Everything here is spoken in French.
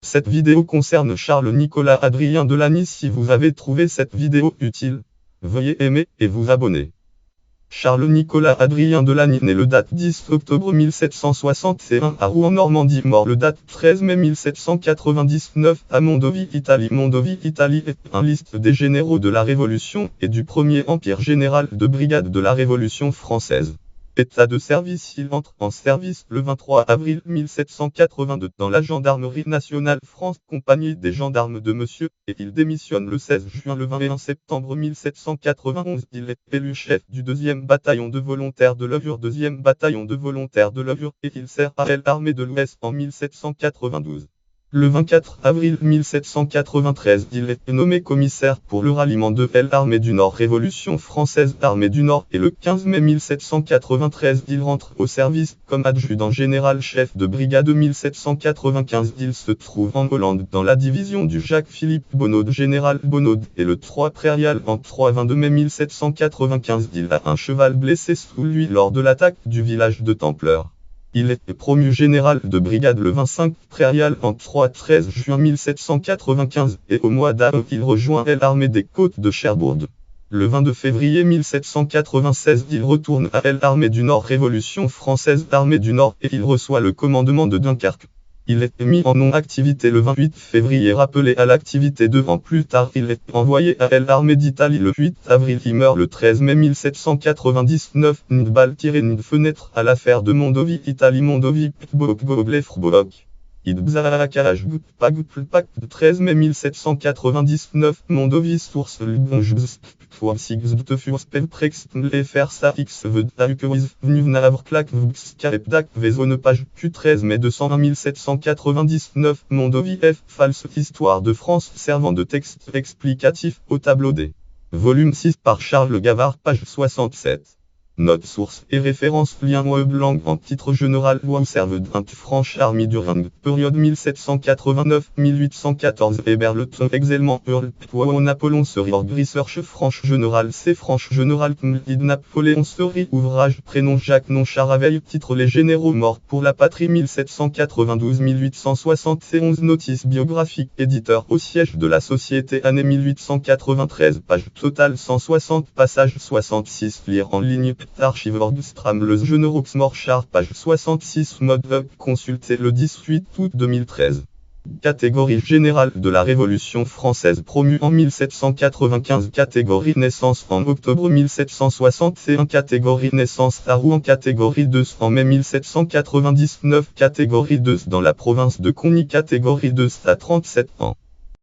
Cette vidéo concerne Charles-Nicolas Adrien de Lagny. Si vous avez trouvé cette vidéo utile, veuillez aimer et vous abonner. Charles-Nicolas Adrien de Lagny, né le date 10 octobre 1761 à Rouen, Normandie, mort le date 13 mai 1799 à Mondovì, Italie. Mondovì, Italie est un liste des généraux de la Révolution et du premier empire, général de brigade de la Révolution française. État de service: il entre en service le 23 avril 1782 dans la Gendarmerie nationale France, compagnie des gendarmes de Monsieur, et il démissionne le 16 juin. Le 21 septembre 1791, il est élu chef du 2e bataillon de volontaires de Levure, 2e bataillon de volontaires de Levure, et il sert à l'armée de l'Ouest en 1792. Le 24 avril 1793, il est nommé commissaire pour le ralliement de l'armée du Nord, Révolution française, armée du Nord, et le 15 mai 1793, il rentre au service comme adjudant général chef de brigade. 1795, il se trouve en Hollande dans la division du Jacques-Philippe Bonnaud, général Bonnaud, et le 3 prairial en 22 mai 1795, il a un cheval blessé sous lui lors de l'attaque du village de Templeur. Il est promu général de brigade le 25 prairial en 13 juin 1795, et au mois d'avril, il rejoint l'armée des côtes de Cherbourg. Le 22 février 1796, il retourne à l'armée du Nord, Révolution française, armée du Nord, et il reçoit le commandement de Dunkerque. Il est mis en non-activité le 28 février, rappelé à l'activité 2 ans plus tard. Il est envoyé à l'armée d'Italie le 8 avril. Il meurt le 13 mai 1799, une balle tirée d'une fenêtre à l'affaire de Mondovì, Italie. Mondovì, Boblefrboc. Idbzarakaaj Gutpagutplpak, 13 mai 1799, Mondovì, source Lubonjbz, Lefersax Vedaukewiz, Vnuvnavrklak Vxkarepdak, Vezone, page Q13 mai 201 1799, Mondovì F. False histoire de France servant de texte explicatif au tableau D. Volume 6 par Charles Gavard, page 67. Note source et référence lien web langue en titre général ou serve d'un Franche Armée du Rhin, période 1789-1814. Hébert le ton exellement Earl Napoléon Seri Research Franche Général C. Franche Général Kmlid Napoléon Seri. Ouvrage prénom Jacques Non Charaveil. Titre Les généraux morts pour la patrie 1792-1871. Notice biographique. Éditeur au siège de la Société, année 1893. Page totale 160. Passage 66. Lire en ligne. Archive Stram le généraux Morchard, page 66. Mode web consulté le 18 août 2013. Catégorie générale de la Révolution française, promue en 1795. Catégorie naissance en octobre 1761. Catégorie naissance à Rouen. Catégorie 2 en mai 1799. Catégorie 2 dans la province de Conny. Catégorie 2 à 37 ans.